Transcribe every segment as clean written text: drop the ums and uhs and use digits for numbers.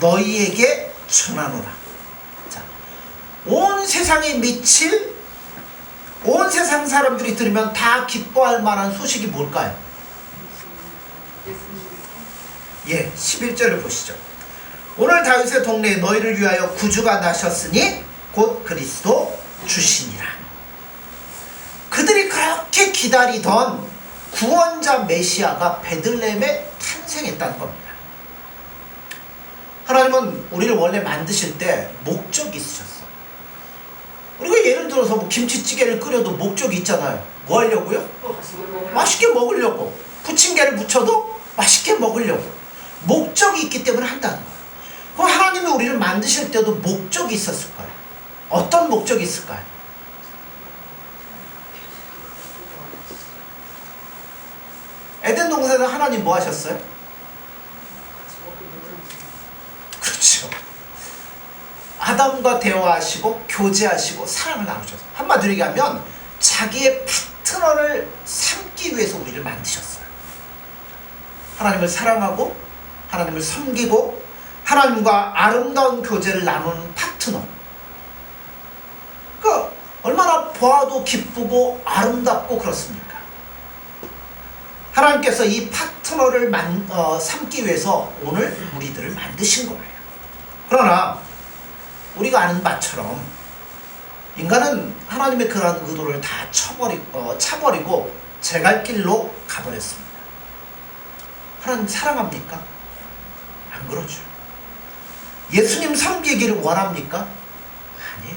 너희에게 전하노라. 자, 온 세상에 미칠 온 세상 사람들이 들으면 다 기뻐할 만한 소식이 뭘까요? 예, 11절을 보시죠. 오늘 다윗의 동네에 너희를 위하여 구주가 나셨으니 곧 그리스도 주시니라. 그들이 그렇게 기다리던 구원자 메시아가 베들레헴에 탄생했다는 겁니다. 하나님은 우리를 원래 만드실 때 목적이 있으셨어. 우리가 예를 들어서 뭐 김치찌개를 끓여도 목적이 있잖아요. 뭐 하려고요? 맛있게 먹으려고. 부침개를 부쳐도 맛있게 먹으려고. 목적이 있기 때문에 한다는 거예요. 그럼 하나님이 우리를 만드실 때도 목적이 있었을 거예요. 어떤 목적이 있을까요? 에덴 동산에서 하나님 뭐 하셨어요? 그렇죠. 아담과 대화하시고 교제하시고 사랑을 나누셔서 한마디로 얘기하면 자기의 파트너를 삼기 위해서 우리를 만드셨어요. 하나님을 사랑하고 하나님을 섬기고 하나님과 아름다운 교제를 나누는 파트너. 그러니까 얼마나 보아도 기쁘고 아름답고 그렇습니까? 하나님께서 이 파트너를 삼기 위해서 오늘 우리들을 만드신 거예요. 그러나 우리가 아는 바처럼 인간은 하나님의 그러한 의도를 다 차버리고 제 갈 길로 가버렸습니다. 하나님 사랑합니까? 안 그러죠. 예수님 섬기기를 원합니까? 아니에요.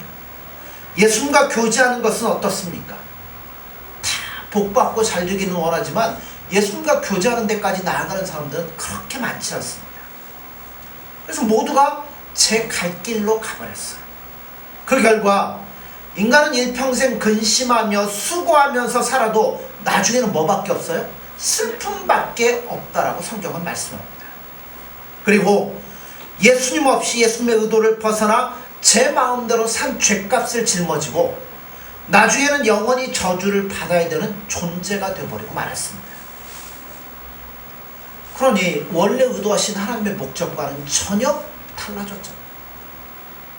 예수님과 교제하는 것은 어떻습니까? 다 복받고 잘 되기는 원하지만 예수님과 교제하는 데까지 나아가는 사람들은 그렇게 많지 않습니다. 그래서 모두가 제 갈 길로 가버렸어요. 그 결과 인간은 일평생 근심하며 수고하면서 살아도 나중에는 뭐밖에 없어요? 슬픔밖에 없다라고 성경은 말씀합니다. 그리고 예수님 없이 예수님의 의도를 벗어나 제 마음대로 산 죗값을 짊어지고 나중에는 영원히 저주를 받아야 되는 존재가 되어버리고 말았습니다. 그러니 원래 의도하신 하나님의 목적과는 전혀 달라졌죠.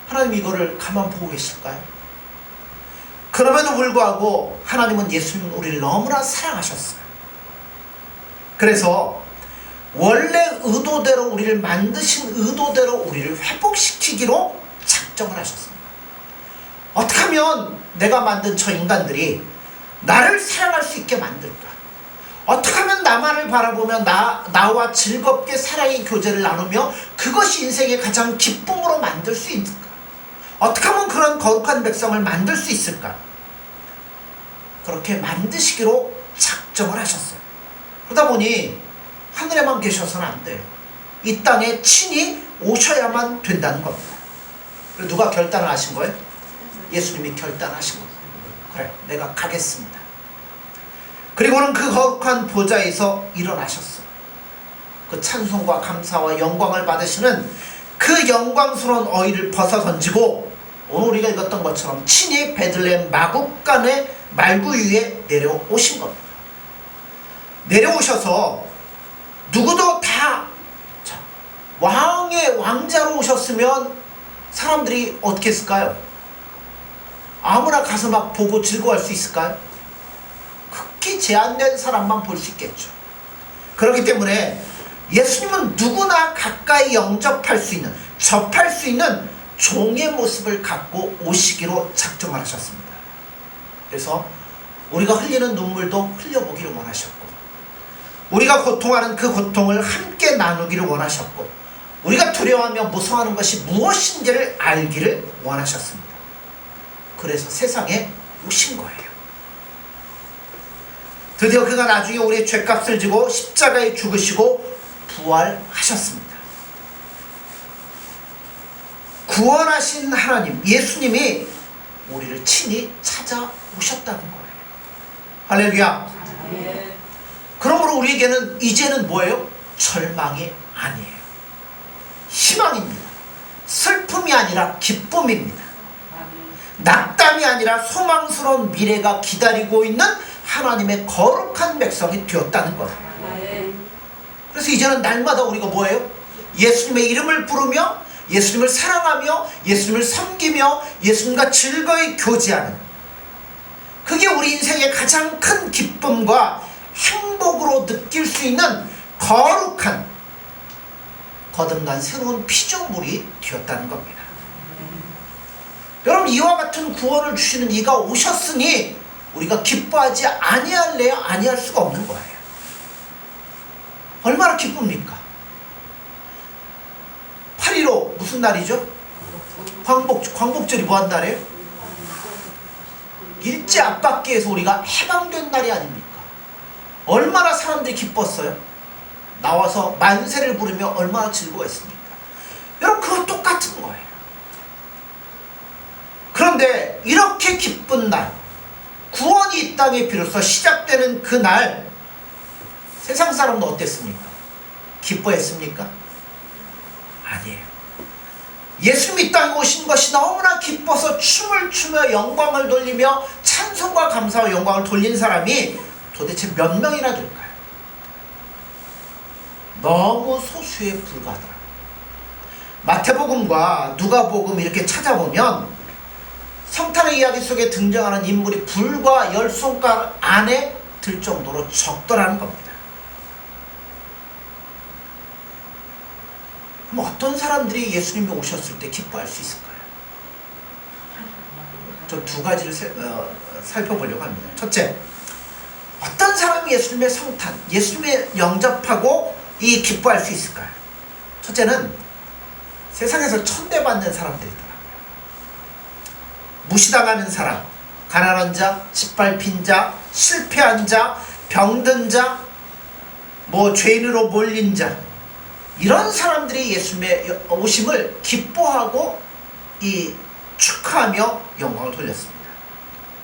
하나님 이거를 가만 보고 계실까요? 그럼에도 불구하고 하나님은 예수님 우리를 너무나 사랑하셨어요. 그래서 원래 의도대로 우리를 만드신 의도대로 우리를 회복시키기로 작정을 하셨습니다. 어떻게 하면 내가 만든 저 인간들이 나를 사랑할 수 있게 만들까? 어떻게 하면 나만을 바라보며 나와 즐겁게 사랑의 교제를 나누며 그것이 인생의 가장 기쁨으로 만들 수 있을까? 어떻게 하면 그런 거룩한 백성을 만들 수 있을까? 그렇게 만드시기로 작정을 하셨어요. 그러다 보니 하늘에만 계셔서는 안 돼요. 이 땅에 친히 오셔야만 된다는 겁니다. 그리고 누가 결단을 하신 거예요? 예수님이 결단하신 거예요. 그래, 내가 가겠습니다. 그리고는 그 거룩한 보좌에서 일어나셨어요. 그 찬송과 감사와 영광을 받으시는 그 영광스러운 어휘를 벗어 던지고 오늘 우리가 읽었던 것처럼 친히 베들레헴 마국간의 말구 위에 내려오신 겁니다. 내려오셔서 누구도 다 왕의 왕자로 오셨으면 사람들이 어떻게 했을까요? 아무나 가서 막 보고 즐거워할 수 있을까요? 극히 제한된 사람만 볼 수 있겠죠. 그렇기 때문에 예수님은 누구나 가까이 영접할 수 있는, 접할 수 있는 종의 모습을 갖고 오시기로 작정을 하셨습니다. 그래서 우리가 흘리는 눈물도 흘려보기를 원하셨고 우리가 고통하는 그 고통을 함께 나누기를 원하셨고 우리가 두려워하며 무서워하는 것이 무엇인지를 알기를 원하셨습니다. 그래서 세상에 오신 거예요. 드디어 그가 나중에 우리의 죗값을 지고 십자가에 죽으시고 부활하셨습니다. 구원하신 하나님 예수님이 우리를 친히 찾아오셨다는 거예요. 할렐루야. 그러므로 우리에게는 이제는 뭐예요? 절망이 아니에요. 희망입니다. 슬픔이 아니라 기쁨입니다. 낙담이 아니라 소망스러운 미래가 기다리고 있는 하나님의 거룩한 백성이 되었다는 거예요. 그래서 이제는 날마다 우리가 뭐예요? 예수님의 이름을 부르며 예수님을 사랑하며 예수님을 섬기며 예수님과 즐거이 교제하는, 그게 우리 인생의 가장 큰 기쁨과 행복으로 느낄 수 있는 거룩한 거듭난 새로운 피조물이 되었다는 겁니다. 여러분, 이와 같은 구원을 주시는 이가 오셨으니 우리가 기뻐하지 아니할래야 아니할 수가 없는 거예요. 얼마나 기쁩니까? 8.15 무슨 날이죠? 광복절이 뭐한 날이에요? 일제 압박기에서 우리가 해방된 날이 아닙니까? 얼마나 사람들이 기뻤어요? 나와서 만세를 부르며 얼마나 즐거워했습니까? 여러분, 그거 똑같은 거예요. 그런데 이렇게 기쁜 날, 구원이 이 땅에 비로소 시작되는 그날, 세상 사람은 어땠습니까? 기뻐했습니까? 아니에요. 예수님이 이 땅에 오신 것이 너무나 기뻐서 춤을 추며 영광을 돌리며 찬송과 감사와 영광을 돌린 사람이 도대체 몇 명이나 될까요? 너무 소수에 불과하더라고요. 마태복음과 누가복음 이렇게 찾아보면 성탄의 이야기 속에 등장하는 인물이 불과 10손가락 안에 들 정도로 적더라는 겁니다. 그럼 어떤 사람들이 예수님이 오셨을 때 기뻐할 수 있을까요? 좀 두 가지를 살펴보려고 합니다. 첫째, 어떤 사람이 예수님의 성탄, 예수님의 영접하고 이 기뻐할 수 있을까요? 첫째는 세상에서 천대받는 사람들이더라고요. 무시당하는 사람, 가난한 자, 짓밟힌 자, 실패한 자, 병든 자, 죄인으로 몰린 자, 이런 사람들이 예수님의 오심을 기뻐하고 축하하며 영광을 돌렸습니다.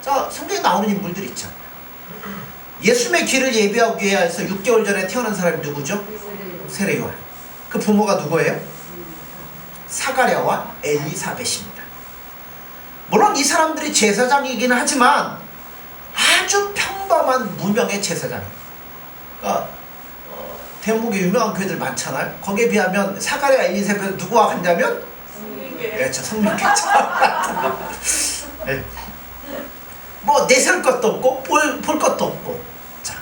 자, 성경에 나오는 인물들이 있잖아요. 예수님의 길을 예비하기 위해서 6개월 전에 태어난 사람이 누구죠? 세례요한. 그 부모가 누구예요? 사가랴와 엘리사벳입니다. 물론 이 사람들이 제사장이긴 하지만 아주 평범한 무명의 제사장이에요. 그러니까 대한민국에 유명한 교회들 많잖아요. 거기에 비하면 사가랴, 엘리사벳은 누구와 같냐면 성민교회. 네. 내세울 것도 없고 볼 것도 없고. 자,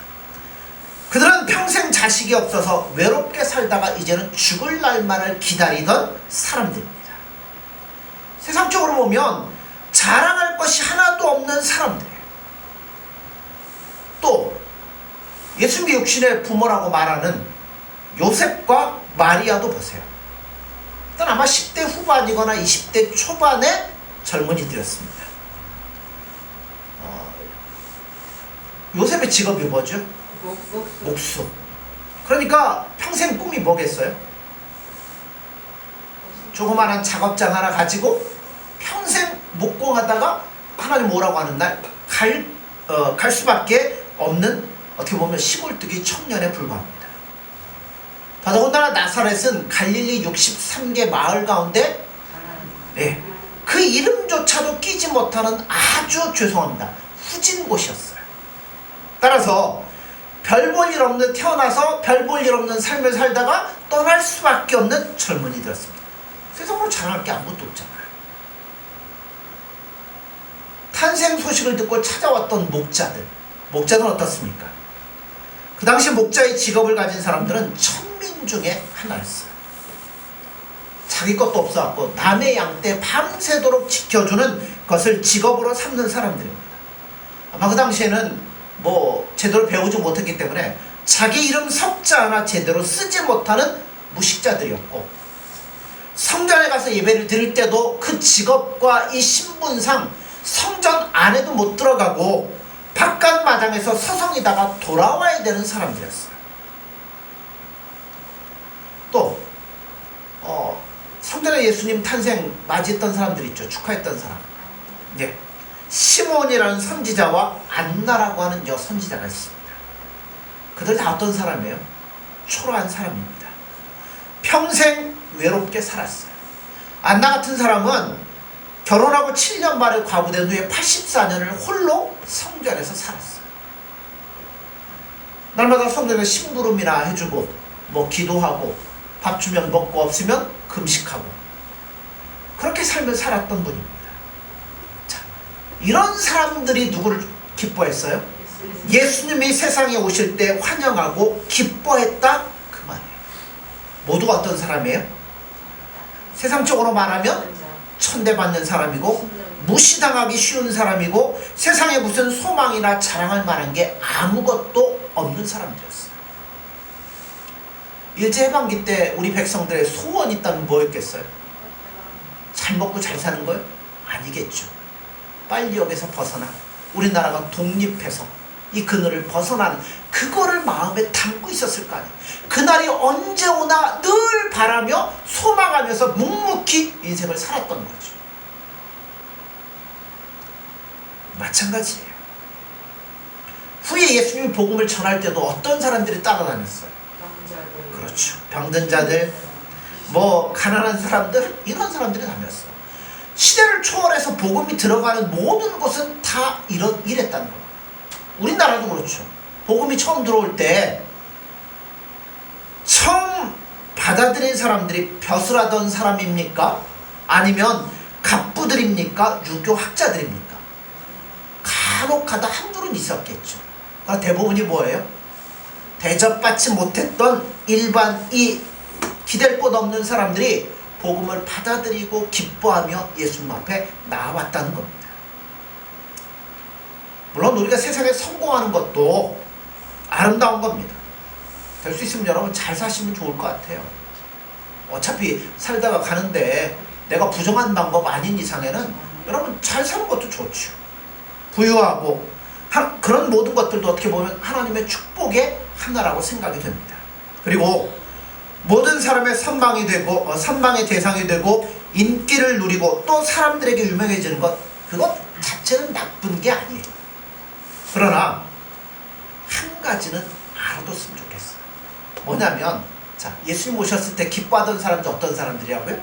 그들은 평생 자식이 없어서 외롭게 살다가 이제는 죽을 날만을 기다리던 사람들입니다. 세상적으로 보면 자랑할 것이 하나도 없는 사람들이에요. 또 예수님의 육신의 부모라고 말하는 요셉과 마리아도 보세요. 일단 아마 10대 후반이거나 20대 초반의 젊은이들이었습니다. 요셉의 직업이 뭐죠? 목수. 그러니까 평생 꿈이 뭐겠어요? 조그마한 작업장 하나 가지고 평생 목공하다가 하나님 오라고 하는 날 갈 수밖에 없는, 어떻게 보면 시골뜨기 청년에 불과합니다. 더더군다나 나사렛은 갈릴리 63개 마을 가운데 그 이름조차도 끼지 못하는 아주 죄송합니다, 후진 곳이었어요. 따라서 별 볼 일 없는, 태어나서 별 볼 일 없는 삶을 살다가 떠날 수밖에 없는 젊은이들이었습니다. 세상으로 자랑할 게 아무것도 없잖아요. 탄생 소식을 듣고 찾아왔던 목자들은 어떻습니까? 그 당시 목자의 직업을 가진 사람들은 천민 중에 하나였어요. 자기 것도 없어갖고 남의 양떼 밤새도록 지켜주는 것을 직업으로 삼는 사람들입니다. 아마 그 당시에는 제대로 배우지 못했기 때문에 자기 이름 석자 하나 제대로 쓰지 못하는 무식자들이었고, 성전에 가서 예배를 드릴 때도 그 직업과 이 신분상 성전 안에도 못 들어가고 바깥 마당에서 서성이다가 돌아와야 되는 사람들이었어요. 또 성전에 예수님 탄생 맞이했던 사람들 있죠. 축하했던 사람. 시몬이라는 선지자와 안나라고 하는 여선지자가 있습니다. 그들 다 어떤 사람이에요? 초라한 사람입니다. 평생 외롭게 살았어요. 안나 같은 사람은 결혼하고 7년 만에 과부된 후에 84년을 홀로 성전에서 살았어요. 날마다 성전에 심부름이나 해주고 기도하고 밥 주면 먹고 없으면 금식하고 그렇게 삶을 살았던 분입니다. 자, 이런 사람들이 누구를 기뻐했어요? 예수님이 세상에 오실 때 환영하고 기뻐했다 그 말이에요. 모두가 어떤 사람이에요? 세상적으로 말하면 천대받는 사람이고 무시당하기 쉬운 사람이고 세상에 무슨 소망이나 자랑할 만한 게 아무것도 없는 사람들이었어요. 일제해방기 때 우리 백성들의 소원이 있다면 뭐였겠어요? 잘 먹고 잘 사는 거요? 아니겠죠. 빨리 여기서 벗어나 우리나라가 독립해서 이 그늘을 벗어나는 그거를 마음에 담고 있었을 거 아니에요. 그날이 언제 오나 늘 바라며 소망하면서 묵묵히 인생을 살았던 거죠. 마찬가지예요. 후에 예수님이 복음을 전할 때도 어떤 사람들이 따라다녔어요? 그렇죠. 병든 자들, 뭐 가난한 사람들, 이런 사람들이 다녔어요. 시대를 초월해서 복음이 들어가는 모든 곳은 다 이랬다는 거예요. 우리나라도 그렇죠. 복음이 처음 들어올 때 처음 받아들인 사람들이 벼슬하던 사람입니까? 아니면 갑부들입니까? 유교학자들입니까? 간혹가다 한둘은 있었겠죠. 그러니까 대부분이 뭐예요? 대접받지 못했던 일반 이 기댈 곳 없는 사람들이 복음을 받아들이고 기뻐하며 예수님 앞에 나왔다는 겁니다. 물론 우리가 세상에 성공하는 것도 아름다운 겁니다. 될 수 있으면 여러분 잘 사시면 좋을 것 같아요. 어차피 살다가 가는데 내가 부정한 방법 아닌 이상에는 여러분 잘 사는 것도 좋죠. 부유하고 그런 모든 것들도 어떻게 보면 하나님의 축복의 하나라고 생각이 됩니다. 그리고 모든 사람의 선망이 되고 선망의 대상이 되고 인기를 누리고 또 사람들에게 유명해지는 것 그것 자체는 나쁜 게 아니에요. 그러나 한 가지는 알아뒀으면 좋겠어요. 뭐냐면 자 예수님 오셨을 때 기뻐하던 사람들 어떤 사람들이라고요?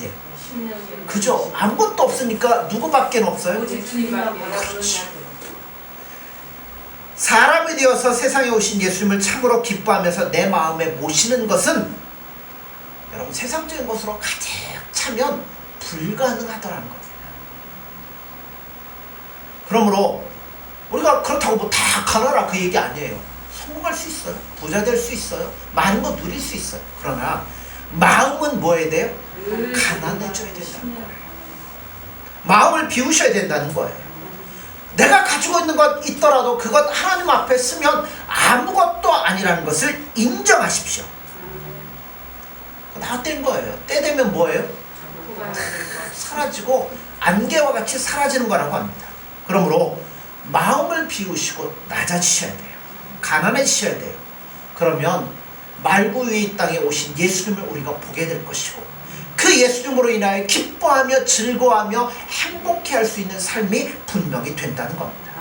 예. 그죠? 아무것도 없으니까 누구밖에 없어요? 그렇죠. 사람이 되어서 세상에 오신 예수님을 참으로 기뻐하면서 내 마음에 모시는 것은 여러분 세상적인 것으로 가득 차면 불가능하더라는 거예요. 그러므로 우리가 그렇다고 뭐 다 가라라 그 얘기 아니에요. 성공할 수 있어요. 부자 될 수 있어요. 많은 거 누릴 수 있어요. 그러나 마음은 뭐 해야 돼요? 가난해져야 된다는 거예요. 마음을 비우셔야 된다는 거예요. 내가 가지고 있는 것 있더라도 그것 하나님 앞에 쓰면 아무것도 아니라는 것을 인정하십시오. 다 된 거예요. 때 되면 뭐예요? 사라지고 안개와 같이 사라지는 거라고 합니다. 그러므로 마음을 비우시고 낮아지셔야 돼요. 가난해지셔야 돼요. 그러면 말구 위에 이 땅에 오신 예수님을 우리가 보게 될 것이고 그 예수님으로 인하여 기뻐하며 즐거워하며 행복해할 수 있는 삶이 분명히 된다는 겁니다.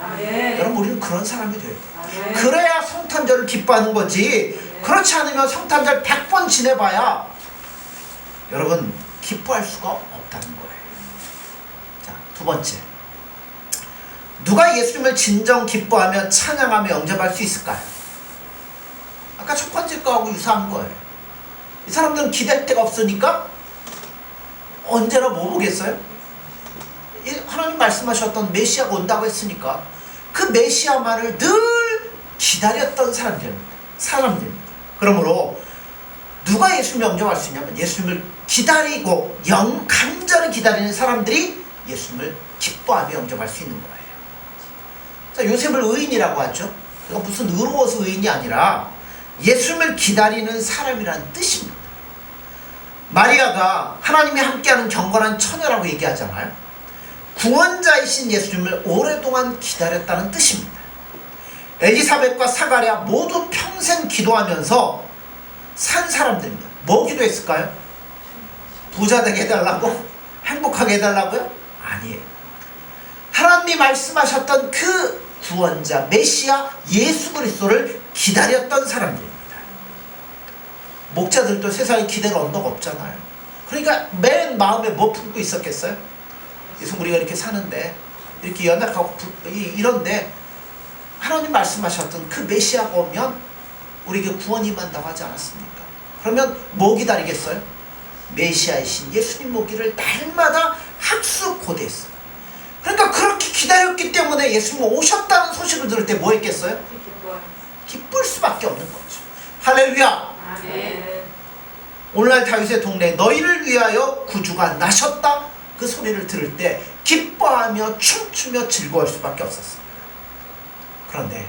여러분 우리는 그런 사람이 돼야 돼요. 그래야 성탄절을 기뻐하는 거지 그렇지 않으면 성탄절 100번 지내봐야 여러분 기뻐할 수가 없다는 거예요. 자, 두 번째 누가 예수님을 진정 기뻐하며 찬양하며 영접할 수 있을까요? 아까 첫 번째 거하고 유사한 거예요. 이 사람들은 기댈 데가 없으니까 언제나 뭐 보겠어요? 하나님 말씀하셨던 메시아가 온다고 했으니까 그 메시아만을 늘 기다렸던 사람들입니다. 그러므로 누가 예수님을 영접할 수 있냐면 예수님을 기다리고 간절히 기다리는 사람들이 예수님을 기뻐하며 영접할 수 있는 거예요. 자, 요셉을 의인이라고 하죠. 그가 무슨 의로워서 의인이 아니라 예수님을 기다리는 사람이라는 뜻입니다. 마리아가 하나님이 함께하는 경건한 처녀라고 얘기하잖아요. 구원자이신 예수님을 오랫동안 기다렸다는 뜻입니다. 엘리사벳과 사가랴 모두 평생 기도하면서 산 사람들입니다. 뭐 기도했을까요? 부자 되게 해달라고? 행복하게 해달라고요? 아니에요. 하나님이 말씀하셨던 그 구원자 메시아 예수 그리스도를 기다렸던 사람들입니다. 목자들도 세상에 기댈 언덕 없잖아요. 그러니까 맨 마음에 뭐 품고 있었겠어요? 그래서 우리가 이렇게 사는데 이렇게 연약하고 이런데 하나님 말씀하셨던 그 메시아가 오면 우리에게 구원이 임한다고 하지 않았습니까? 그러면 뭐 기다리겠어요? 메시아이신 예수님 오기를 날마다 학수고대했어요. 그러니까 그렇게 기다렸기 때문에 예수님 오셨다는 소식을 들을 때 뭐 했겠어요? 기쁠 수밖에 없는 거죠. 할렐루야. 아멘. 오늘날 다윗의 동네에 너희를 위하여 구주가 나셨다 그 소리를 들을 때 기뻐하며 춤추며 즐거워할 수밖에 없었습니다. 그런데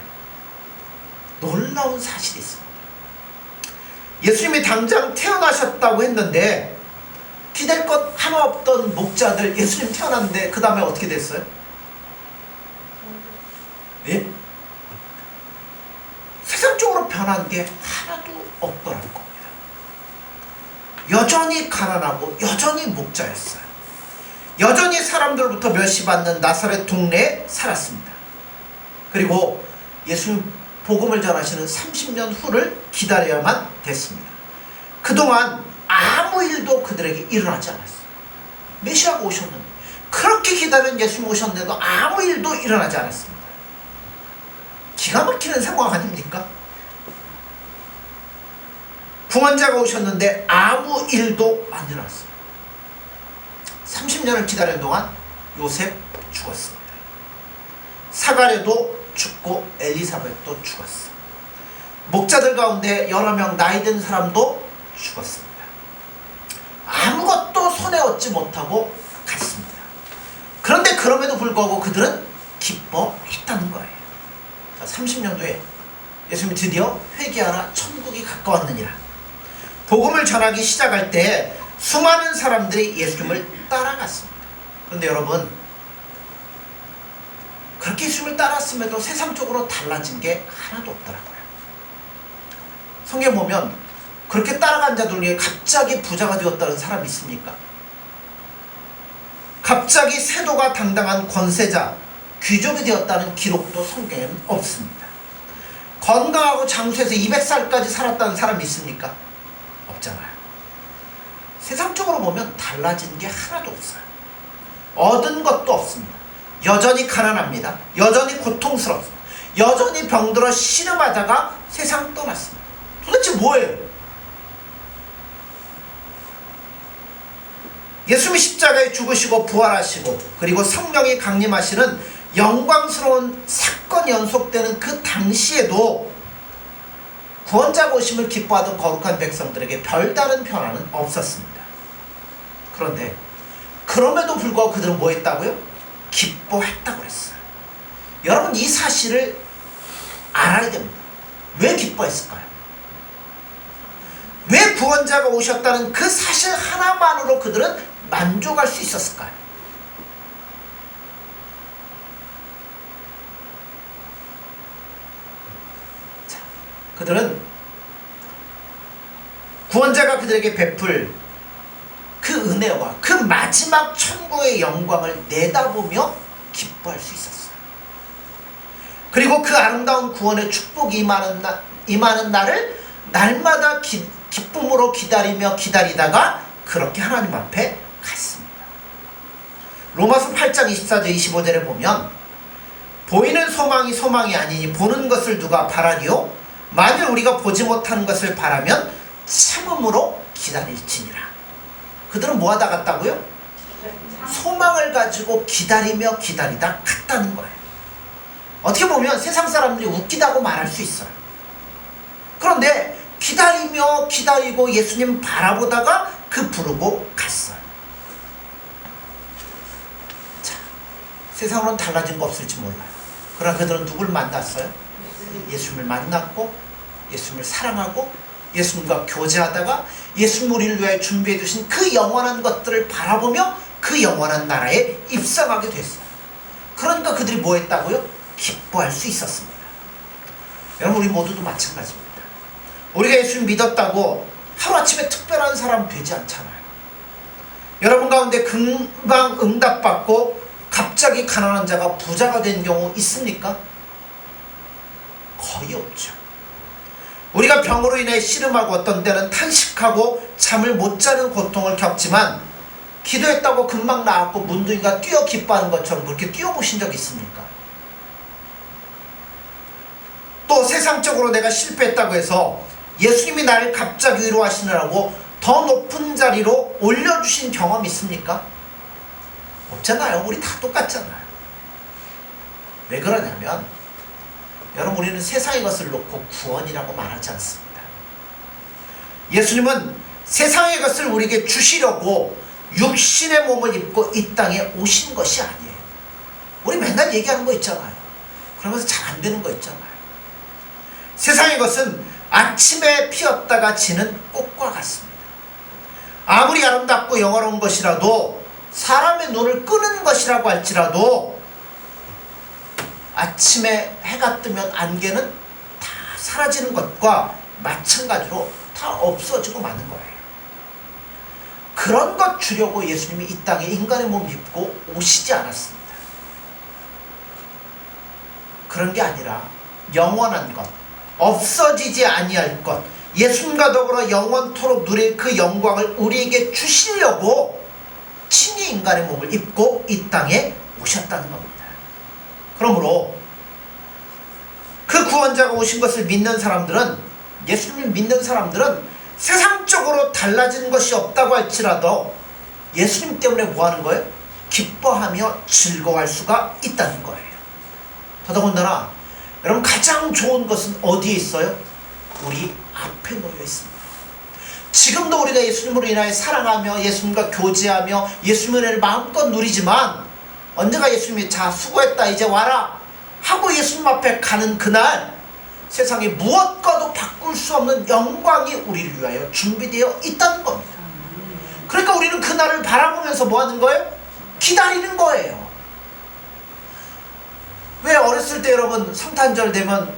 놀라운 사실이 있습니다. 예수님이 당장 태어나셨다고 했는데 기댈 것 하나 없던 목자들 예수님 태어났는데 그 다음에 어떻게 됐어요? 예? 세상적으로 변한 게 하나도 없더라는 겁니다. 여전히 가난하고 여전히 목자였어요. 여전히 사람들로부터 멸시받는 나사렛 동네에 살았습니다. 그리고 예수님 복음을 전하시는 30년 후를 기다려야만 됐습니다. 그동안 아무 일도 그들에게 일어나지 않았어요. 메시아가 오셨는데 그렇게 기다린 예수님 오셨는데도 아무 일도 일어나지 않았습니다. 기가 막히는 상황 아닙니까? 구원자가 오셨는데 아무 일도 안 일어났어요. 30년을 기다리는 동안 요셉 죽었습니다. 사가랴도 죽고 엘리사벳도 죽었어요. 목자들 가운데 여러 명 나이 든 사람도 죽었습니다. 아무것도 손에 얻지 못하고 갔습니다. 그런데 그럼에도 불구하고 그들은 기뻐했다는 거예요. 30년 뒤에 예수님이 드디어 회개하라 천국이 가까웠느니라. 복음을 전하기 시작할 때 수많은 사람들이 예수님을 따라갔습니다. 그런데 여러분, 그렇게 예수님을 따랐음에도 세상적으로 달라진 게 하나도 없더라고요. 성경 보면 그렇게 따라간 자들 중에 갑자기 부자가 되었다는 사람이 있습니까? 갑자기 세도가 당당한 권세자, 귀족이 되었다는 기록도 성경에는 없습니다. 건강하고 장수해서 200살까지 살았다는 사람이 있습니까? 없잖아요. 세상적으로 보면 달라진 게 하나도 없어요. 얻은 것도 없습니다. 여전히 가난합니다. 여전히 고통스럽습니다. 여전히 병들어 씨름하다가 세상 떠났습니다. 도대체 뭐예요? 예수님이 십자가에 죽으시고 부활하시고 그리고 성령이 강림하시는 영광스러운 사건이 연속되는 그 당시에도 구원자가 오심을 기뻐하던 거룩한 백성들에게 별다른 변화는 없었습니다. 그런데 그럼에도 불구하고 그들은 뭐 했다고요? 기뻐했다고 그랬어요. 여러분, 이 사실을 알아야 됩니다. 왜 기뻐했을까요? 왜 구원자가 오셨다는 그 사실 하나만으로 그들은 만족할 수 있었을까요? 자, 그들은 구원자가 그들에게 베풀 그 은혜와 그 마지막 천국의 영광을 내다보며 기뻐할 수 있었어요. 그리고 그 아름다운 구원의 축복이 임하는 날을 날마다 기쁨으로 기다리다가 그렇게 하나님 앞에 갔습니다. 로마서 8장 24절 25절에 보면 보이는 소망이 소망이 아니니 보는 것을 누가 바라리요? 만일 우리가 보지 못하는 것을 바라면 참음으로 기다릴지니라. 그들은 뭐 하다 갔다고요? 소망을 가지고 기다리다 갔다는 거예요. 어떻게 보면 세상 사람들이 웃기다고 말할 수 있어요. 그런데 기다리고 예수님 바라보다가 그 부르고 갔어요. 자, 세상으로는 달라진 거 없을지 몰라요. 그러나 그들은 누굴 만났어요? 예수님을 만났고 예수님을 사랑하고 예수님과 교제하다가 예수님 우리를 위해 준비해 주신 그 영원한 것들을 바라보며 그 영원한 나라에 입성하게 됐어요. 그러니까 그들이 뭐 했다고요? 기뻐할 수 있었습니다. 여러분, 우리 모두도 마찬가지입니다. 우리가 예수님 믿었다고 하루아침에 특별한 사람 되지 않잖아요. 여러분 가운데 금방 응답받고 갑자기 가난한 자가 부자가 된 경우 있습니까? 거의 없죠. 우리가 병으로 인해 씨름하고 어떤 때는 탄식하고 잠을 못 자는 고통을 겪지만 기도했다고 금방 나았고 문둥이가 뛰어 기뻐하는 것처럼 그렇게 뛰어보신 적 있습니까? 또 세상적으로 내가 실패했다고 해서 예수님이 나를 갑자기 위로하시느라고 더 높은 자리로 올려주신 경험 있습니까? 없잖아요. 우리 다 똑같잖아요. 왜 그러냐면 여러분, 우리는 세상의 것을 놓고 구원이라고 말하지 않습니다. 예수님은 세상의 것을 우리에게 주시려고 육신의 몸을 입고 이 땅에 오신 것이 아니에요. 우리 맨날 얘기하는 거 있잖아요. 그러면서 잘 안 되는 거 있잖아요. 세상의 것은 아침에 피었다가 지는 꽃과 같습니다. 아무리 아름답고 영화로운 것이라도, 사람의 눈을 끄는 것이라고 할지라도 아침에 해가 뜨면 안개는 다 사라지는 것과 마찬가지로 다 없어지고 마는 거예요. 그런 것 주려고 예수님이 이 땅에 인간의 몸 입고 오시지 않았습니다. 그런 게 아니라 영원한 것, 없어지지 아니할 것, 예수님과 더불어 영원토록 누릴 그 영광을 우리에게 주시려고 친히 인간의 몸을 입고 이 땅에 오셨다는 겁니다. 그러므로 그 구원자가 오신 것을 믿는 사람들은, 예수님을 믿는 사람들은 세상적으로 달라진 것이 없다고 할지라도 예수님 때문에 뭐 하는 거예요? 기뻐하며 즐거워할 수가 있다는 거예요. 더더군다나 여러분, 가장 좋은 것은 어디에 있어요? 우리 앞에 놓여 있습니다. 지금도 우리가 예수님으로 인하여 사랑하며 예수님과 교제하며 예수님의 은혜를 마음껏 누리지만, 언제가 예수님이 자 수고했다 이제 와라 하고 예수님 앞에 가는 그날, 세상에 무엇과도 바꿀 수 없는 영광이 우리를 위하여 준비되어 있다는 겁니다. 그러니까 우리는 그날을 바라보면서 뭐 하는 거예요? 기다리는 거예요. 왜 어렸을 때 여러분, 성탄절 되면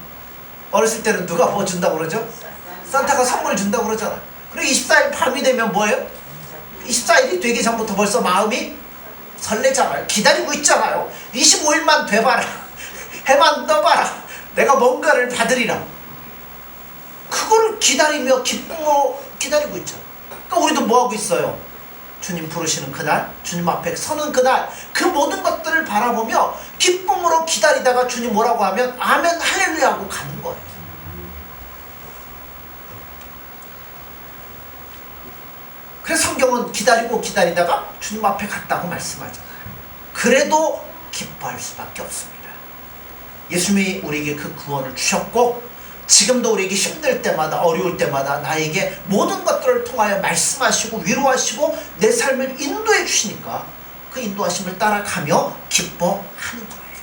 어렸을 때는 누가 뭐 준다고 그러죠? 산타가 선물 준다고 그러잖아요. 그리고 24일 밤이 되면 뭐예요? 24일이 되기 전부터 벌써 마음이 설레잖아요. 기다리고 있잖아요. 25일만 돼봐라. 해만 떠봐라. 내가 뭔가를 받으리라. 그거를 기다리며 기쁨으로 기다리고 있잖아요. 그러니까 우리도 뭐하고 있어요? 주님 부르시는 그날, 주님 앞에 서는 그날, 그 모든 것들을 바라보며 기쁨으로 기다리다가 주님 뭐라고 하면 아멘 할렐루야 하고 가는 거예요. 그래서 성경은 기다리고 기다리다가 주님 앞에 갔다고 말씀하잖아요. 그래도 기뻐할 수밖에 없습니다. 예수님이 우리에게 그 구원을 주셨고, 지금도 우리에게 힘들 때마다, 어려울 때마다 나에게 모든 것들을 통하여 말씀하시고 위로하시고 내 삶을 인도해 주시니까 그 인도하심을 따라가며 기뻐하는 거예요.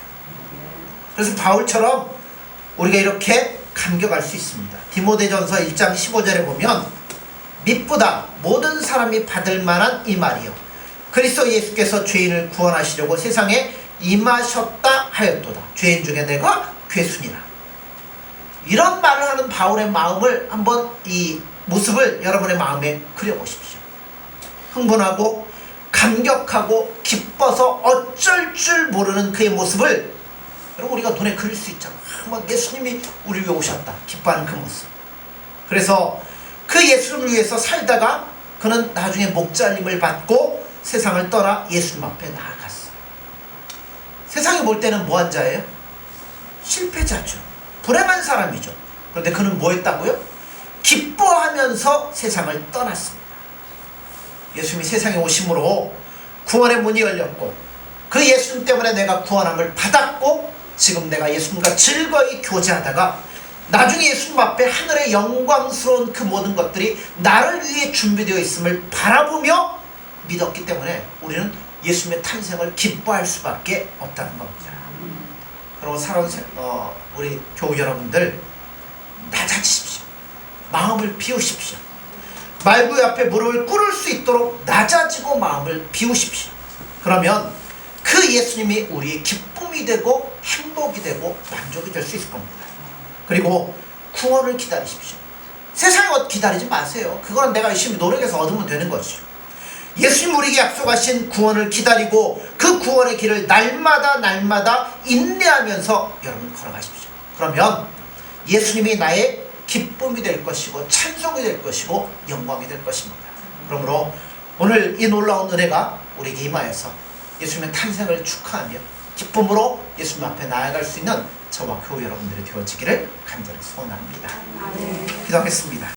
그래서 바울처럼 우리가 이렇게 감격할 수 있습니다. 디모데전서 1장 15절에 보면, mit보다 모든 사람이 받을 만한 이 말이요, 그리스도 예수께서 죄인을 구원하시려고 세상에 임하셨다 하였도다. 죄인 중에 내가 괴순이라. 이런 말을 하는 바울의 마음을 한번, 이 모습을 여러분의 마음에 그려보십시오. 흥분하고 감격하고 기뻐서 어쩔 줄 모르는 그의 모습을 여러분, 우리가 눈에 그릴 수 있잖아요. 한번 예수님이 우리 위해 오셨다 기뻐하는 그 모습. 그래서 그 예수님을 위해서 살다가 그는 나중에 목잘림을 받고 세상을 떠나 예수님 앞에 나아갔어요. 세상이 볼 때는 뭐한 자예요? 실패자죠. 불행한 사람이죠. 그런데 그는 뭐 했다고요? 기뻐하면서 세상을 떠났습니다. 예수님이 세상에 오심으로 구원의 문이 열렸고, 그 예수님 때문에 내가 구원함을 받았고, 지금 내가 예수님과 즐거이 교제하다가 나중에 예수님 앞에 하늘의 영광스러운 그 모든 것들이 나를 위해 준비되어 있음을 바라보며 믿었기 때문에 우리는 예수님의 탄생을 기뻐할 수밖에 없다는 겁니다. 그리고 우리 교우 여러분들, 낮아지십시오. 마음을 비우십시오. 말구의 앞에 무릎을 꿇을 수 있도록 낮아지고 마음을 비우십시오. 그러면 그 예수님이 우리의 기쁨이 되고 행복이 되고 만족이 될 수 있을 겁니다. 그리고 구원을 기다리십시오. 세상의 것 기다리지 마세요. 그거는 내가 열심히 노력해서 얻으면 되는 거죠. 예수님 우리에게 약속하신 구원을 기다리고 그 구원의 길을 날마다 인내하면서 여러분 걸어가십시오. 그러면 예수님이 나의 기쁨이 될 것이고 찬송이 될 것이고 영광이 될 것입니다. 그러므로 오늘 이 놀라운 은혜가 우리에게 임하여서 예수님의 탄생을 축하하며 기쁨으로 예수님 앞에 나아갈 수 있는 저와 교우 여러분들이 되어지기를 간절히 소원합니다. 아멘. 기도하겠습니다.